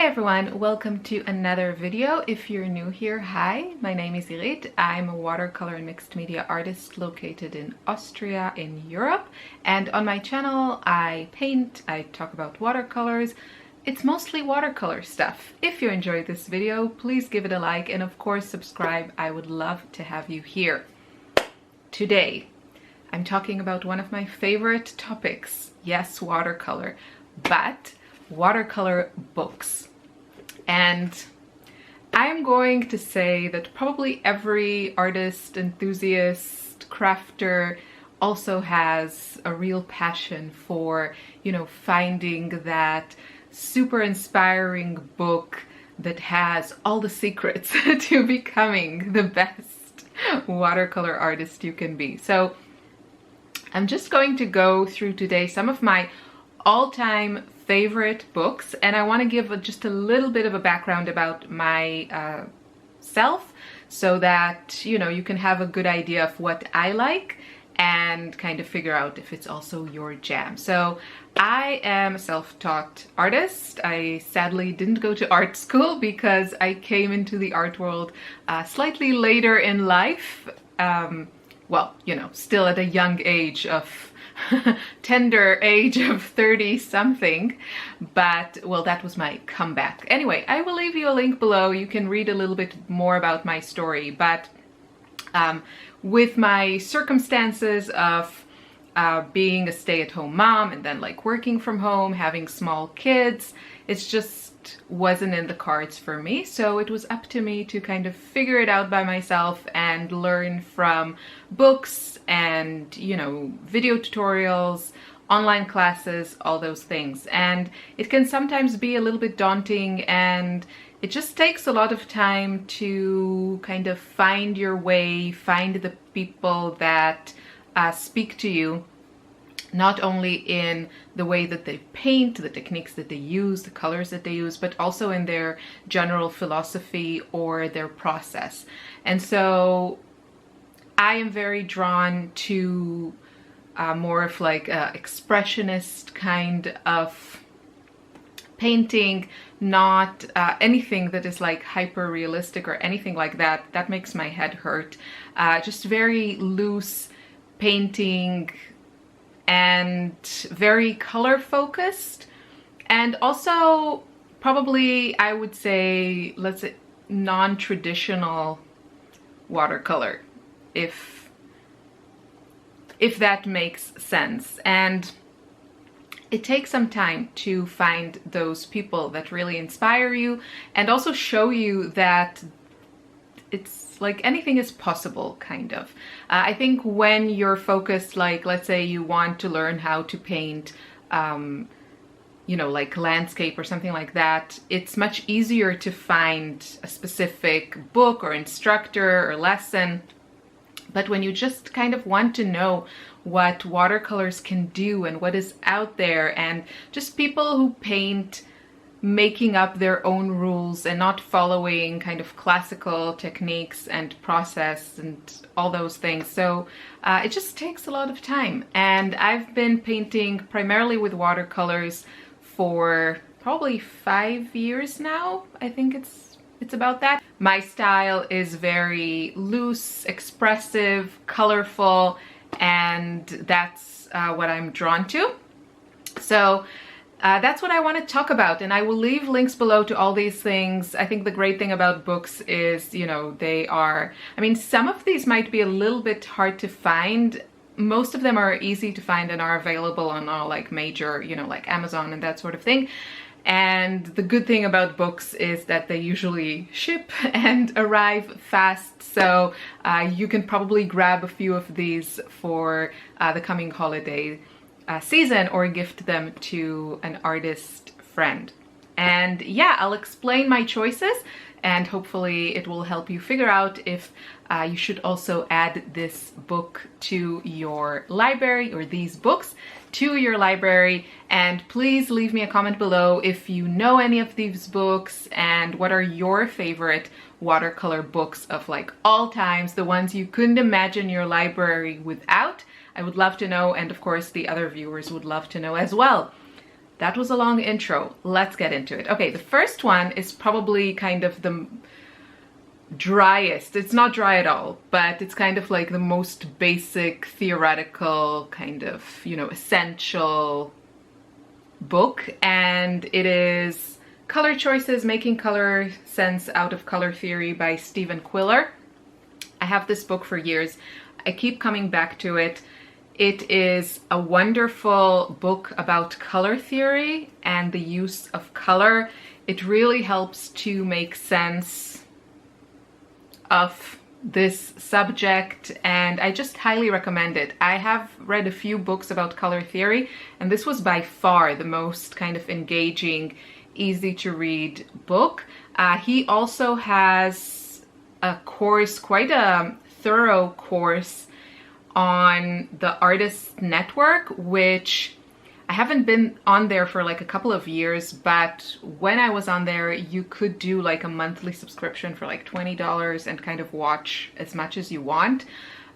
Hey everyone, welcome to another video. If you're new here, hi, my name is Irit. I'm a watercolor and mixed media artist located in Austria in Europe, and on my channel I paint, I talk about watercolors. It's mostly watercolor stuff. If you enjoyed this video, please give it a like and of course subscribe. I would love to have you here. Today I'm talking about one of my favorite topics. Yes, watercolor, but watercolor books. And I'm going to say that probably every artist, enthusiast, crafter also has a real passion for, finding that super inspiring book that has all the secrets to becoming the best watercolor artist you can be. So I'm just going to go through today some of my all-time favorite books, and I want to give just a little bit of a background about my self so that you can have a good idea of what I like and kind of figure out if it's also your jam. So I am a self-taught artist. I sadly didn't go to art school because I came into the art world slightly later in life. Well, still at a young age of tender age of 30 something, but well, that was my comeback. Anyway, I will leave you a link below. You can read a little bit more about my story, but with my circumstances of being a stay-at-home mom and then like working from home, having small kids, it's just wasn't in the cards for me. So it was up to me to kind of figure it out by myself and learn from books and video tutorials, online classes, all those things. And it can sometimes be a little bit daunting, and it just takes a lot of time to kind of find your way, find the people that speak to you, not only in the way that they paint, the techniques that they use, the colors that they use, but also in their general philosophy or their process. And so I am very drawn to more of like a expressionist kind of painting, not anything that is like hyper realistic or anything like that. That makes my head hurt. Just very loose painting and very color focused, and also probably I would say, let's say, non-traditional watercolor, if that makes sense. And it takes some time to find those people that really inspire you and also show you that it's like anything is possible, kind of. I think when you're focused, like let's say you want to learn how to paint like landscape or something like that, it's much easier to find a specific book or instructor or lesson. But when you just kind of want to know what watercolors can do and what is out there, and just people who paint making up their own rules and not following kind of classical techniques and process and all those things. So it just takes a lot of time. And I've been painting primarily with watercolors for probably 5 years now. I think it's about that. My style is very loose, expressive, colorful, and that's what I'm drawn to. So that's what I want to talk about, and I will leave links below to all these things. I think the great thing about books is, they are, some of these might be a little bit hard to find. Most of them are easy to find and are available on all like major, like Amazon and that sort of thing. And the good thing about books is that they usually ship and arrive fast. So you can probably grab a few of these for the coming holiday season or gift them to an artist friend. And yeah, I'll explain my choices and hopefully it will help you figure out if you should also add this book to your library, or these books to your library. And please leave me a comment below if you know any of these books and what are your favorite watercolor books of like all times, the ones you couldn't imagine your library without. I would love to know, and of course the other viewers would love to know as well. that was a long intro. Let's get into it. Okay, the first one is probably kind of the driest. It's not dry at all, but it's kind of like the most basic theoretical kind of, you know, essential book, and it is Color Choices, Making Color Sense Out of Color Theory by Stephen Quiller. I have this book for years. I keep coming back to it. It is a wonderful book about color theory and the use of color. It really helps to make sense of this subject, and I just highly recommend it. I have read a few books about color theory, and this was by far the most kind of engaging, easy to read book. He also has a course, quite a thorough course on the Artist Network, which I haven't been on there for like a couple of years, but when I was on there, you could do like a monthly subscription for like $20 and kind of watch as much as you want.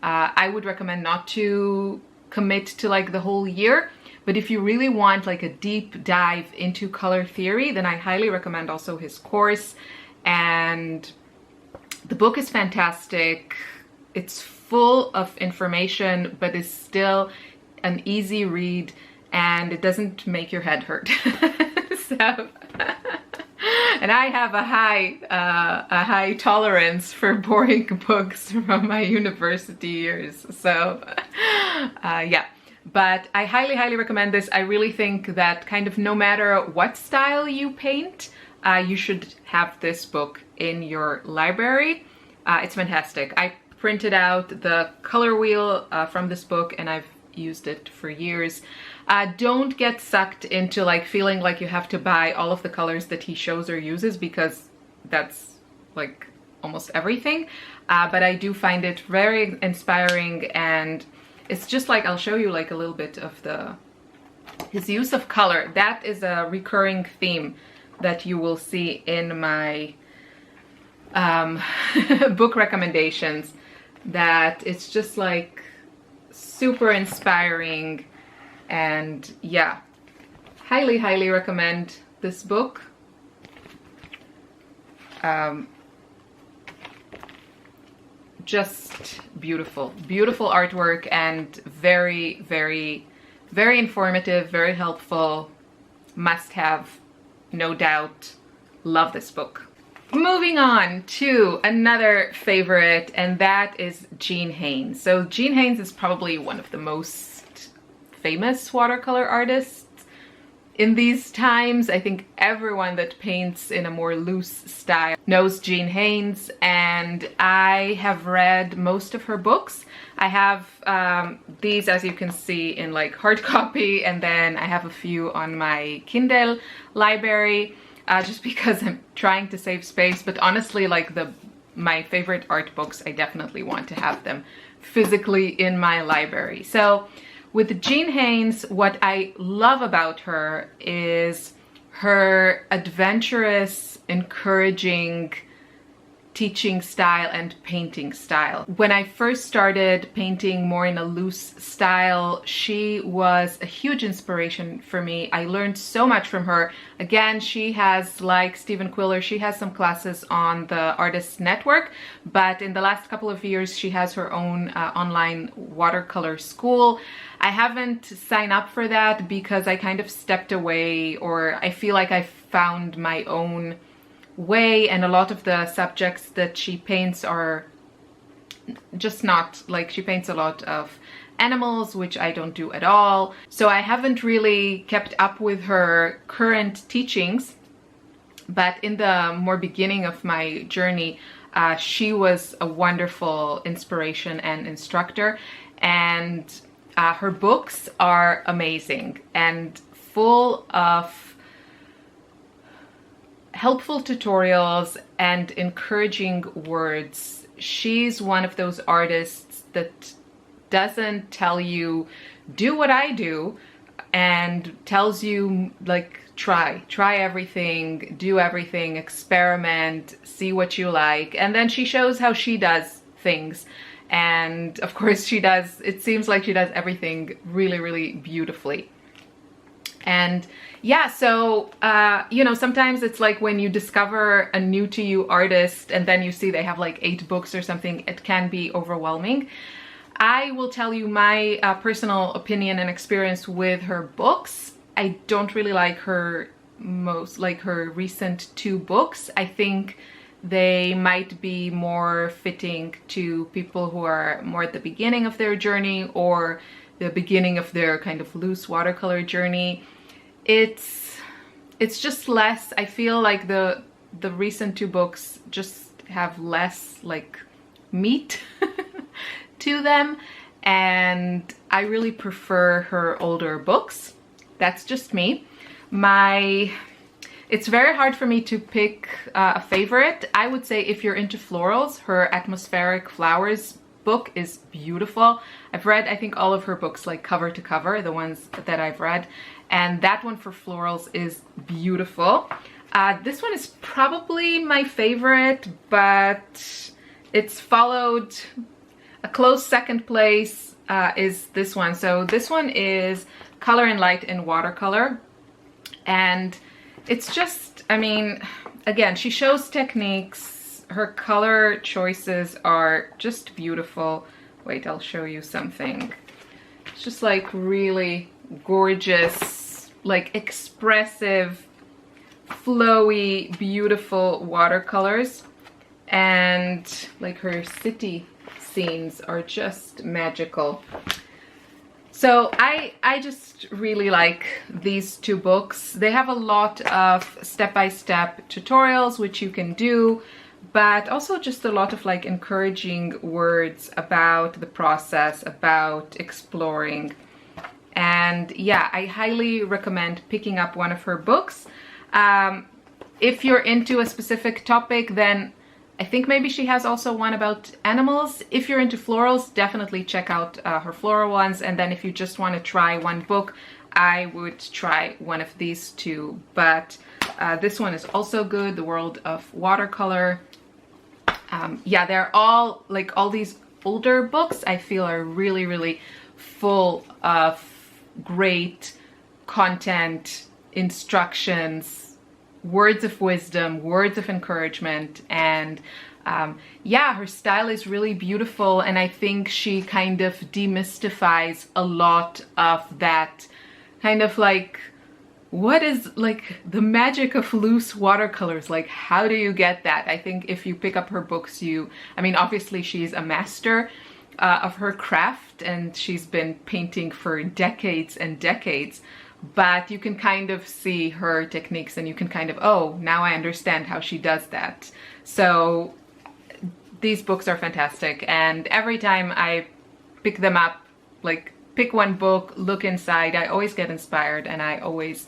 I would recommend not to commit to like the whole year, but if you really want like a deep dive into color theory, then I highly recommend also his course. And the book is fantastic. It's full of information, but is still an easy read, and it doesn't make your head hurt. So, and I have a high tolerance for boring books from my university years. So, yeah. But I highly recommend this. I really think that kind of no matter what style you paint, you should have this book in your library. It's fantastic. I printed out the color wheel from this book, and I've used it for years. Don't get sucked into like feeling like you have to buy all of the colors that he shows or uses, because that's like almost everything. But I do find it very inspiring, and it's just like, I'll show you like a little bit of his use of color. That is a recurring theme that you will see in my book recommendations, that it's just like super inspiring. And yeah, highly recommend this book. Just beautiful artwork, and very informative, very helpful, must have, no doubt. Love this book. Moving on to another favorite, and that is Jean Haynes. So Jean Haynes is probably one of the most famous watercolor artists in these times. I think everyone that paints in a more loose style knows Jean Haynes, and I have read most of her books. I have these, as you can see, in like hard copy, and then I have a few on my Kindle library, just because I'm trying to save space. But honestly, like my favorite art books, I definitely want to have them physically in my library. So with Jean Haynes, what I love about her is her adventurous, encouraging teaching style and painting style. When I first started painting more in a loose style, she was a huge inspiration for me. I learned so much from her. Again, she has, like Stephen Quiller, she has some classes on the Artist Network, but in the last couple of years, she has her own online watercolor school. I haven't signed up for that because I kind of stepped away, or I feel like I found my own way, and a lot of the subjects that she paints are just not, like, she paints a lot of animals, which I don't do at all. So I haven't really kept up with her current teachings, but in the more beginning of my journey, she was a wonderful inspiration and instructor, and her books are amazing and full of helpful tutorials and encouraging words. She's one of those artists that doesn't tell you, do what I do, and tells you, like, try everything, do everything, experiment, see what you like, and then she shows how she does things. And of course she does, it seems like she does everything really, really beautifully. And yeah, so, you know, sometimes it's like when you discover a new to you artist and then you see they have like 8 books or something, it can be overwhelming. I will tell you my personal opinion and experience with her books. I don't really like her her recent 2 books. I think they might be more fitting to people who are more at the beginning of their journey or the beginning of their kind of loose watercolor journey. It's just less, I feel like the recent 2 books just have less like meat to them, and I really prefer her older books. That's just me. It's very hard for me to pick a favorite. I would say if you're into florals, her Atmospheric Flowers book is beautiful. I've read, I think, all of her books like cover to cover, the ones that I've read, and that one for florals is beautiful. This one is probably my favorite, but it's followed, a close second place is this one. So this one is Color and Light in Watercolor, and it's just, I mean, again, she shows techniques. Her color choices are just beautiful. Wait, I'll show you something. It's just like really gorgeous, like expressive, flowy, beautiful watercolors. And like her city scenes are just magical. So I just really like these 2 books. They have a lot of step-by-step tutorials which you can do, but also just a lot of like encouraging words about the process, about exploring. And yeah, I highly recommend picking up one of her books. If you're into a specific topic, then I think maybe she has also one about animals. If you're into florals, definitely check out her floral ones. And then if you just want to try one book, I would try one of these 2. But this one is also good, The World of Watercolor. Yeah, they're all, like all these older books, I feel are really, really full of great content, instructions, words of wisdom, words of encouragement, and yeah, her style is really beautiful, and I think she kind of demystifies a lot of that kind of like, what is like the magic of loose watercolors? Like, how do you get that? I think if you pick up her books, I mean, obviously she's a master of her craft and she's been painting for decades and decades, but you can kind of see her techniques and you can kind of, oh, now I understand how she does that. So these books are fantastic, and every time I pick them up, like pick one book, look inside, I always get inspired, and I always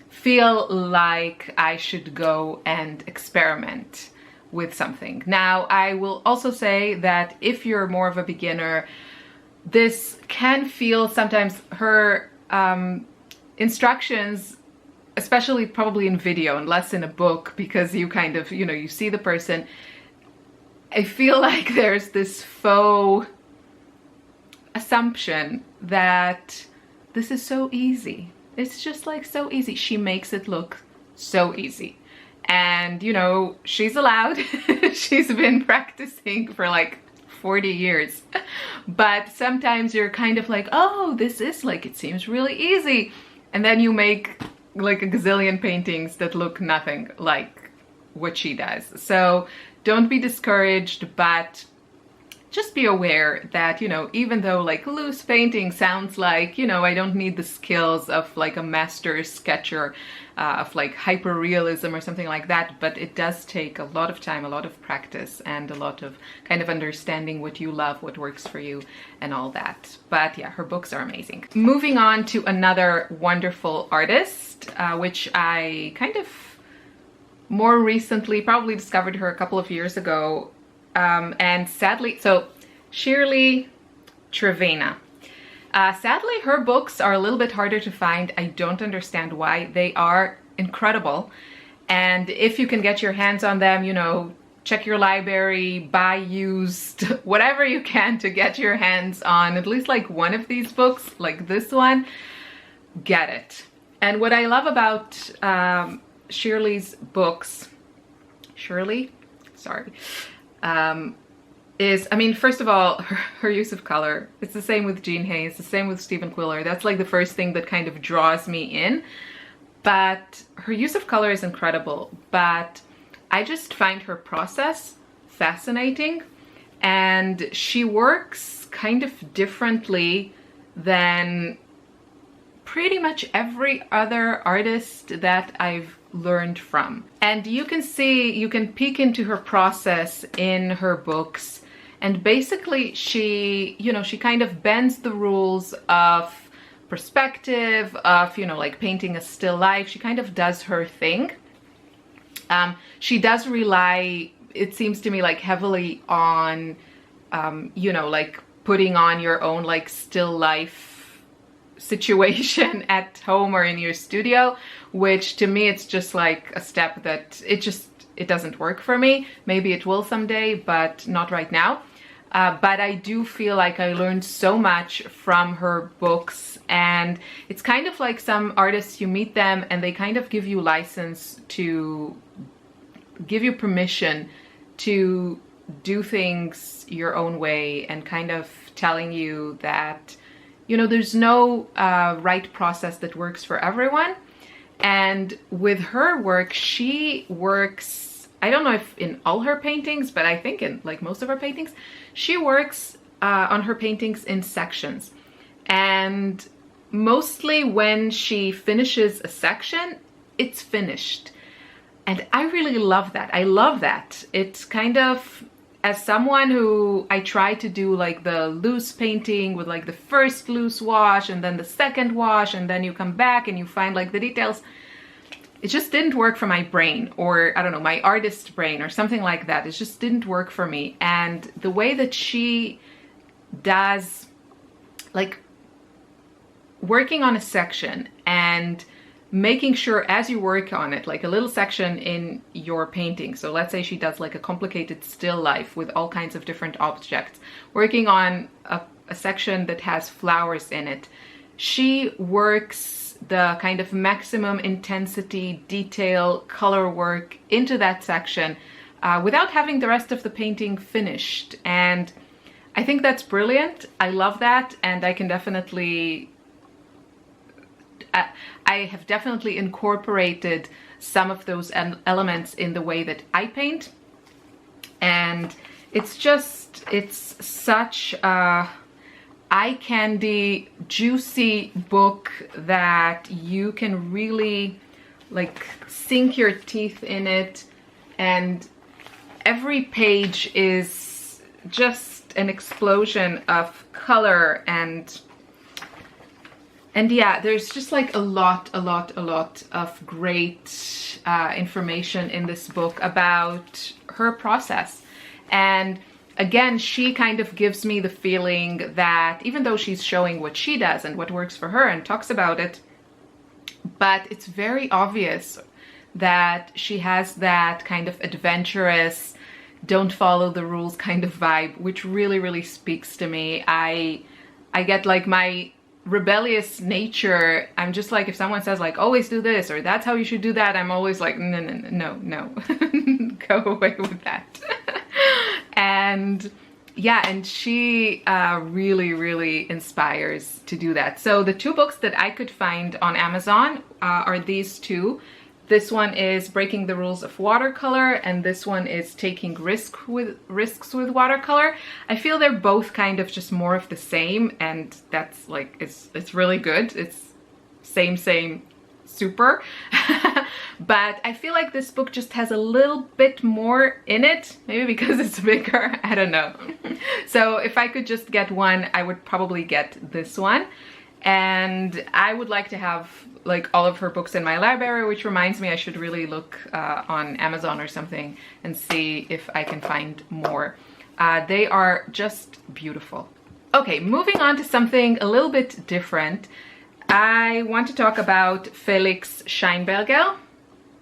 feel like I should go and experiment with something. Now, I will also say that if you're more of a beginner, this can feel sometimes, her instructions, especially probably in video and less in a book, because you kind of, you know, you see the person. I feel like there's this faux assumption that this is so easy. It's just like so easy. She makes it look so easy. And, you know, she's allowed. She's been practicing for like 40 years. But sometimes you're kind of like, oh, this is like, it seems really easy. And then you make like a gazillion paintings that look nothing like what she does. So don't be discouraged, but just be aware that, you know, even though like loose painting sounds like, you know, I don't need the skills of like a master sketcher, of like hyperrealism or something like that, but it does take a lot of time, a lot of practice, and a lot of kind of understanding what you love, what works for you, and all that. But yeah, her books are amazing. Moving on to another wonderful artist, which I kind of more recently probably discovered her a couple of years ago. And sadly, so Shirley Trevena. Sadly, her books are a little bit harder to find. I don't understand why. They are incredible. And if you can get your hands on them, you know, check your library, buy used, whatever you can to get your hands on at least like one of these books, like this one. get it. And what I love about Shirley's books, Shirley, sorry, is, I mean, first of all, her use of color. It's the same with Jean Haynes, the same with Stephen Quiller. That's like the first thing that kind of draws me in. But her use of color is incredible. But I just find her process fascinating. And she works kind of differently than pretty much every other artist that I've learned from. And you can see, you can peek into her process in her books. And basically she, you know, she kind of bends the rules of perspective, of, you know, like painting a still life. She kind of does her thing. She does rely, it seems to me, like heavily on, you know, like putting on your own like still life situation at home or in your studio, which to me, it's just like a step that it doesn't work for me. Maybe it will someday, but not right now. But I do feel like I learned so much from her books, and it's kind of like some artists, you meet them and they kind of give you license to give you permission to do things your own way, and kind of telling you that, you know, there's no right process that works for everyone. And with her work, she works, I don't know if in all her paintings, but I think in like most of her paintings, she works on her paintings in sections. And mostly when she finishes a section, it's finished. And I really love that. I love that. It's kind of, as someone who, I try to do like the loose painting with like the first loose wash and then the second wash, and then you come back and you find like the details. It just didn't work for my brain, or I don't know, my artist brain or something like that. It just didn't work for me. And the way that she does, like working on a section and making sure as you work on it, like a little section in your painting. So let's say she does like a complicated still life with all kinds of different objects, working on a section that has flowers in it. She works the kind of maximum intensity, detail, color work into that section without having the rest of the painting finished. And I think that's brilliant. I love that. And I can definitely, I have definitely incorporated some of those elements in the way that I paint. And it's just, it's such a eye candy, juicy book that you can really like sink your teeth in it. And every page is just an explosion of color, and yeah, there's just like a lot of great information in this book about her process. And again, she kind of gives me the feeling that even though she's showing what she does and what works for her and talks about it, but it's very obvious that she has that kind of adventurous, don't follow the rules kind of vibe, which really speaks to me. I get like my rebellious nature. I'm just like, if someone says like, always do this, or that's how you should do that, I'm always like, no. Go away with that. And yeah, and she really inspires to do that. So the two books that I could find on Amazon are these two. This one is Breaking the Rules of Watercolor, and this one is Taking Risks with Watercolor. I feel they're both kind of just more of the same, and that's like, it's really good. It's same, super. But I feel like this book just has a little bit more in it, maybe because it's bigger, I don't know. So if I could just get one, I would probably get this one. And I would like to have like all of her books in my library, which reminds me I should really look on Amazon or something and see if I can find more. They are just beautiful. Okay, moving on to something a little bit different. I want to talk about Felix Scheinberger.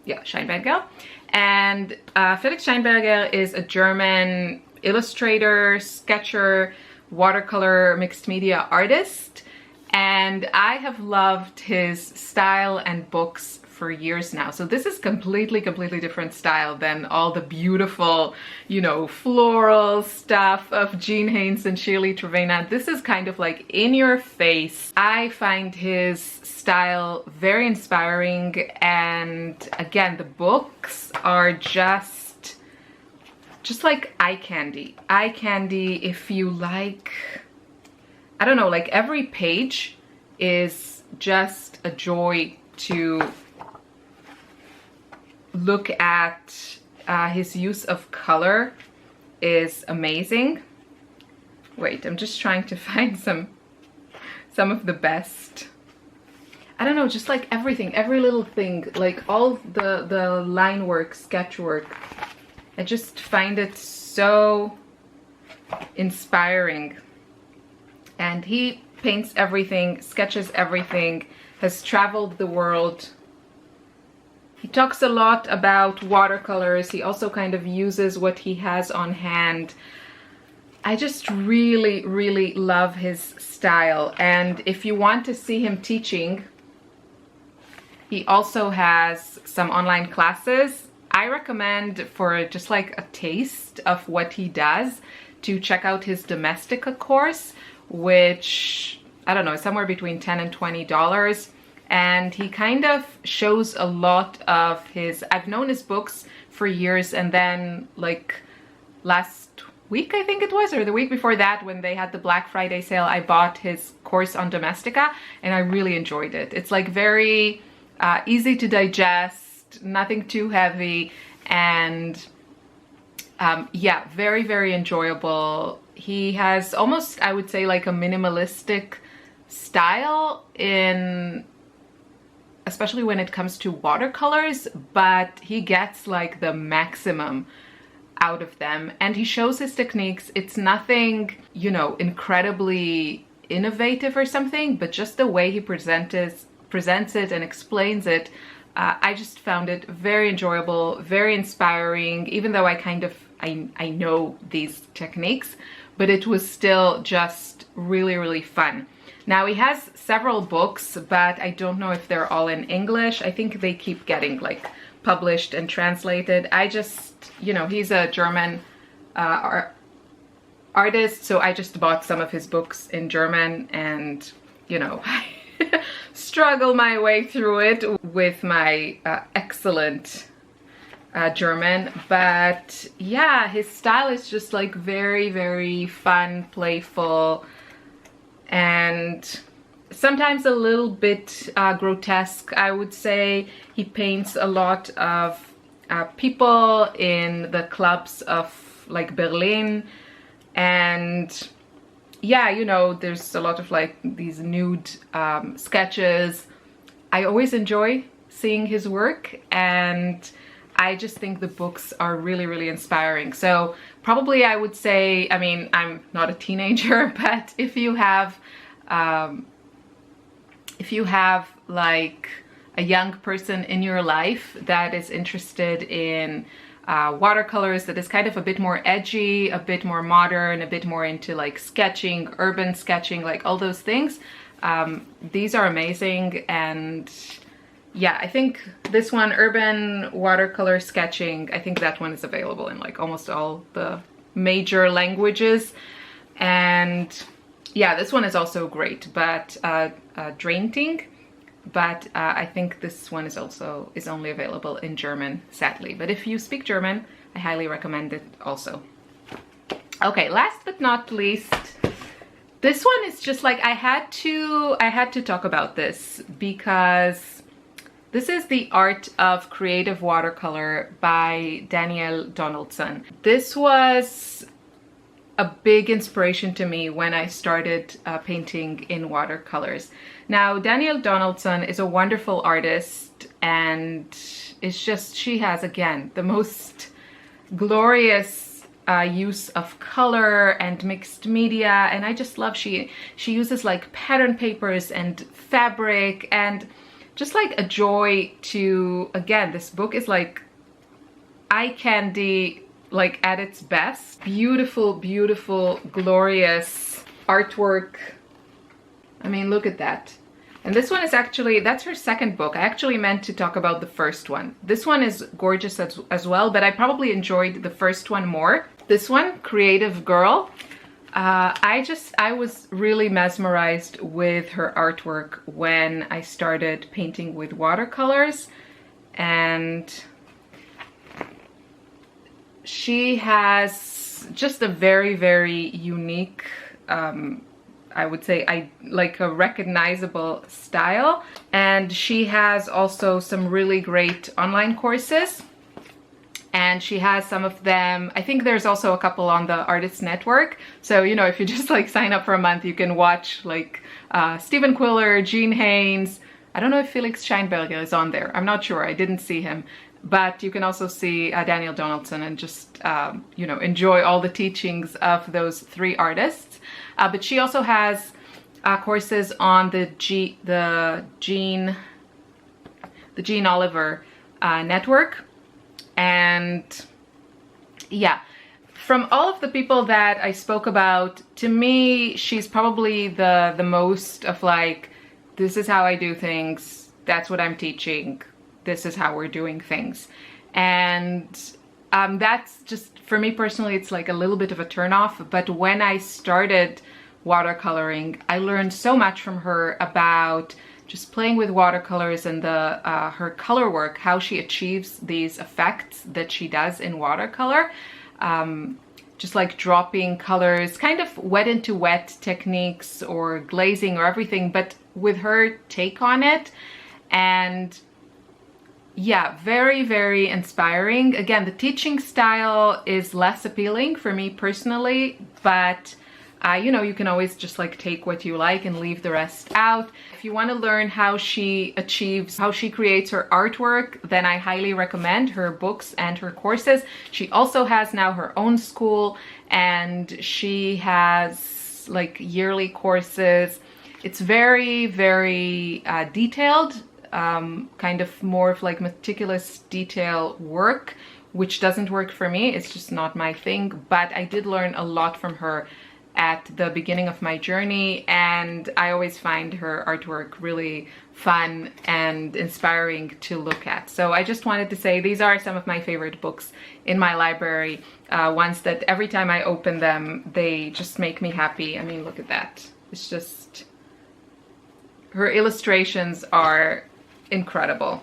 Yeah, Scheinberger. And Felix Scheinberger is a German illustrator, sketcher, watercolor, mixed media artist. and I have loved his style and books for years now. So this is completely different style than all the beautiful, you know, floral stuff of Haynes and Shirley Trevena. This is kind of like in your face. I find his style very inspiring, and again, the books are just like eye candy. Eye candy if you like, I don't know, like every page is just a joy to look at. His use of color is amazing. Wait, I'm just trying to find some of the best. I don't know, just like everything, every little thing, like all the line work, sketch work. I just find it so inspiring. And he paints everything, sketches everything, has traveled the world. He talks a lot about watercolors. He also kind of uses what he has on hand. I just really love his style. And if you want to see him teaching, he also has some online classes. I recommend, for just like a taste of what he does, to check out his Domestica course, which, I don't know, is somewhere between $10 and $20. And he kind of shows a lot of his, I've known his books for years, and then like last week, I think it was, or the week before that, when they had the Black Friday sale, I bought his course on Domestica, and I really enjoyed it. It's like very easy to digest, nothing too heavy, and yeah, very enjoyable. He has almost, I would say, like a minimalistic style in, especially when it comes to watercolors, but he gets like the maximum out of them, and he shows his techniques. It's nothing, you know, incredibly innovative or something, but just the way he presents it and explains it, I just found it very enjoyable, very inspiring, even though I know these techniques, but it was still just really fun. Now he has several books, but I don't know if they're all in English. I think they keep getting like published and translated. I just, you know, he's a German artist, so I just bought some of his books in German, and, you know, struggle my way through it with my excellent German. But yeah, his style is just like very fun, playful, and sometimes a little bit grotesque, I would say. He paints a lot of people in the clubs of like Berlin, and yeah, you know, there's a lot of like these nude sketches. I always enjoy seeing his work, and I just think the books are really inspiring. So probably I would say, I mean, I'm not a teenager, but if you have like a young person in your life that is interested in watercolors, that is kind of a bit more edgy, a bit more modern, a bit more into like sketching, urban sketching, like all those things, these are amazing. And yeah, I think this one, Urban Watercolor Sketching, I think that one is available in like almost all the major languages. And yeah, this one is also great, but Drainting, but I think this one is only available in German, sadly. But if you speak German, I highly recommend it also. Okay, last but not least, this one is just like, I had to talk about this because this is The Art of Creative Watercolor by Danielle Donaldson. This was a big inspiration to me when I started painting in watercolors. Now, Danielle Donaldson is a wonderful artist, and it's just, she has, again, the most glorious use of color and mixed media, and I just love, she uses like pattern papers and fabric, and just like a joy to, again, this book is like eye candy, like at its best. Beautiful glorious artwork. I mean, look at that. And this one is actually, that's her second book. I actually meant to talk about the first one. This one is gorgeous as well, but I probably enjoyed the first one more. This one, Creative Girl. I was really mesmerized with her artwork when I started painting with watercolors, and she has just a very, very unique, I would say, like a recognizable style. And she has also some really great online courses. And she has some of them, I think there's also a couple on the Artist Network. So, you know, if you just like sign up for a month, you can watch like Stephen Quiller, Haynes. I don't know if Felix Scheinberger is on there. I'm not sure. I didn't see him. But you can also see Danielle, Donaldson, and just, you know, enjoy all the teachings of those three artists. But she also has courses on the Jean Oliver network. And yeah, from all of the people that I spoke about, to me, she's probably the most of like, this is how I do things, that's what I'm teaching, this is how we're doing things. And that's just, for me personally, it's like a little bit of a turnoff. But when I started watercoloring, I learned so much from her about just playing with watercolors and the her color work, how she achieves these effects that she does in watercolor. Just like dropping colors, kind of wet into wet techniques or glazing or everything, but with her take on it. And yeah, very, very inspiring. Again, the teaching style is less appealing for me personally, but you know, you can always just like take what you like and leave the rest out. If you want to learn how she creates her artwork, then I highly recommend her books and her courses. She also has now her own school, and she has like yearly courses. It's very, very detailed, kind of more of like meticulous detail work, which doesn't work for me. It's just not my thing, but I did learn a lot from her at the beginning of my journey, and I always find her artwork really fun and inspiring to look at. So I just wanted to say these are some of my favorite books in my library, ones that every time I open them, they just make me happy. I mean, look at that. It's just, her illustrations are incredible.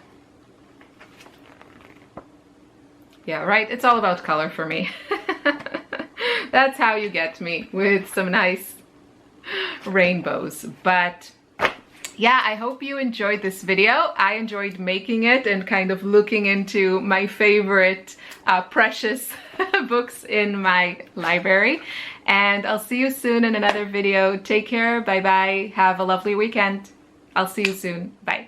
Yeah, right? It's all about color for me. That's how you get me, with some nice rainbows. But yeah, I hope you enjoyed this video. I enjoyed making it and kind of looking into my favorite precious books in my library. And I'll see you soon in another video. Take care. Bye bye. Have a lovely weekend. I'll see you soon. Bye.